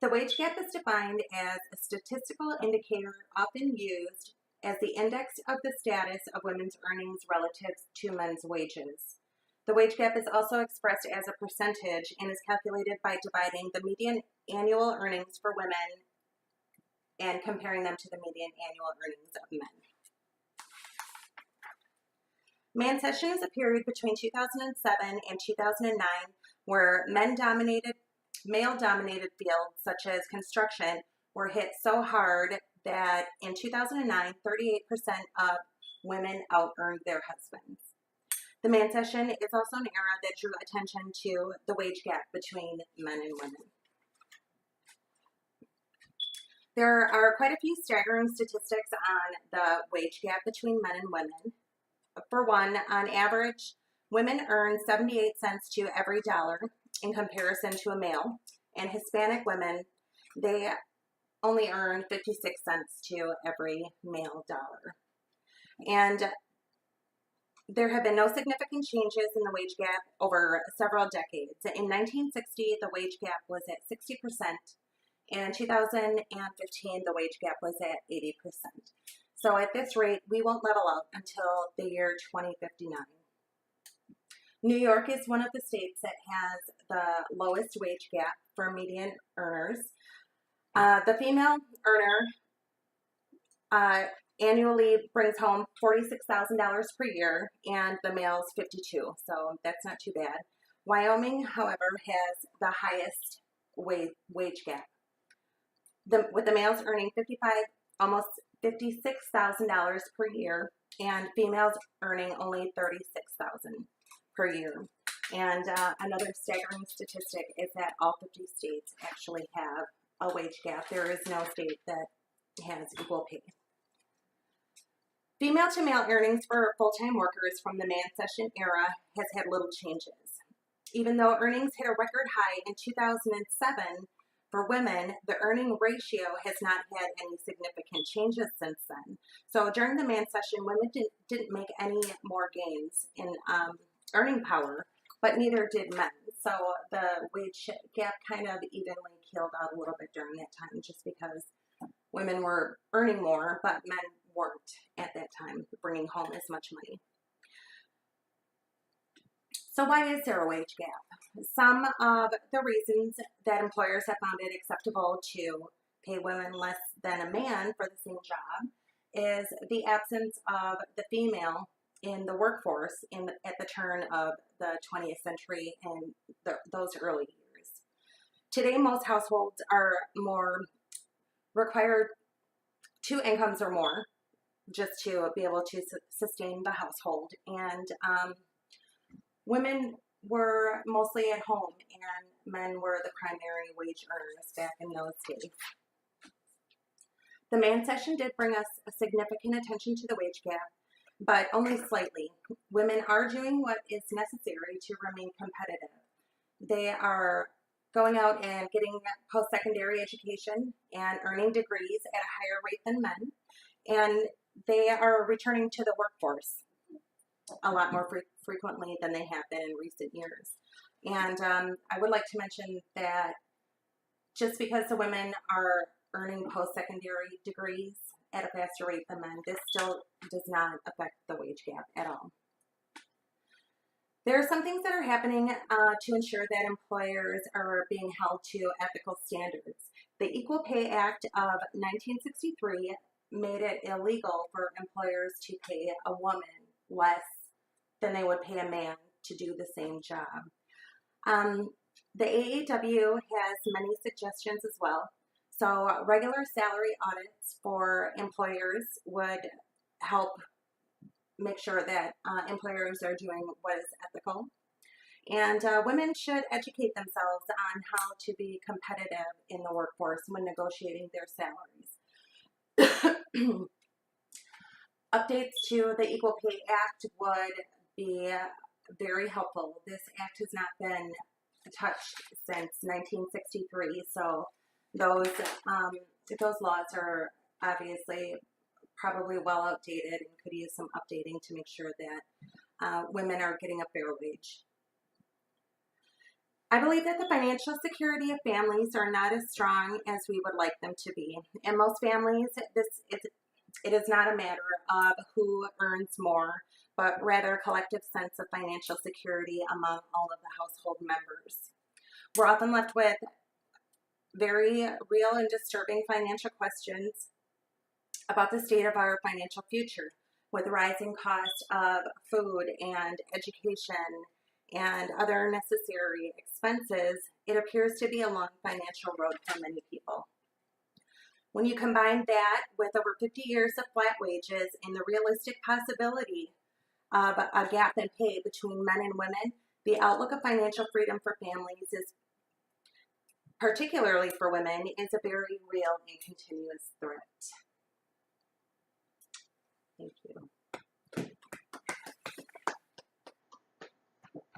The wage gap is defined as a statistical indicator often used as the index of the status of women's earnings relative to men's wages. The wage gap is also expressed as a percentage and is calculated by dividing the median annual earnings for women and comparing them to the median annual earnings of men. Mancession is a period between 2007 and 2009 where male-dominated fields such as construction were hit so hard that in 2009, 38% of women out-earned their husbands. The Mancession is also an era that drew attention to the wage gap between men and women. There are quite a few staggering statistics on the wage gap between men and women. For one, on average, women earn 78 cents to every dollar in comparison to a male, and Hispanic women, they only earn 56 cents to every male dollar. And there have been no significant changes in the wage gap over several decades. In 1960, the wage gap was at 60%, and in 2015, the wage gap was at 80%. So at this rate, we won't level out until the year 2059. New York is one of the states that has the lowest wage gap for median earners. The female earner annually brings home $46,000 per year, and the male's $52,000, so that's not too bad. Wyoming, however, has the highest wage gap, with the males earning almost $56,000 per year, and females earning only $36,000 per year. And another staggering statistic is that all 50 states actually have a wage gap. There is no state that has equal pay. Female to male earnings for full-time workers from the Mancession era has had little changes. Even though earnings hit a record high in 2007 for women, the earning ratio has not had any significant changes since then. So during the Mancession, women didn't make any more gains in earning power, but neither did men. So the wage gap kind of evenly killed out a little bit during that time, just because women were earning more, but men weren't at that time bringing home as much money. So why is there a wage gap? Some of the reasons that employers have found it acceptable to pay women less than a man for the same job is the absence of the female in the workforce at the turn of the 20th century and those early years. Today, most households require 2 incomes or more just to be able to sustain the household. And women were mostly at home and men were the primary wage earners back in those days. The Mancession did bring us a significant attention to the wage gap, but only slightly. Women are doing what is necessary to remain competitive. They are going out and getting post-secondary education and earning degrees at a higher rate than men, and they are returning to the workforce a lot more frequently than they have been in recent years. And I would like to mention that just because the women are earning post-secondary degrees at a faster rate than men, this still does not affect the wage gap at all. There are some things that are happening to ensure that employers are being held to ethical standards. The Equal Pay Act of 1963 made it illegal for employers to pay a woman less than they would pay a man to do the same job. The AAW has many suggestions as well. So regular salary audits for employers would help make sure that employers are doing what is ethical. And women should educate themselves on how to be competitive in the workforce when negotiating their salaries. Updates to the Equal Pay Act would be very helpful. This act has not been touched since 1963, so those laws are obviously probably well outdated and could use some updating to make sure that women are getting a fair wage. I believe that the financial security of families are not as strong as we would like them to be. In most families, it is not a matter of who earns more, but rather a collective sense of financial security among all of the household members. We're often left with very real and disturbing financial questions about the state of our financial future. With rising costs of food and education and other necessary expenses, it appears to be a long financial road for many people. When you combine that with over 50 years of flat wages and the realistic possibility of a gap in pay between men and women, the outlook of financial freedom for families is, particularly for women, is a very real and continuous threat. Thank you.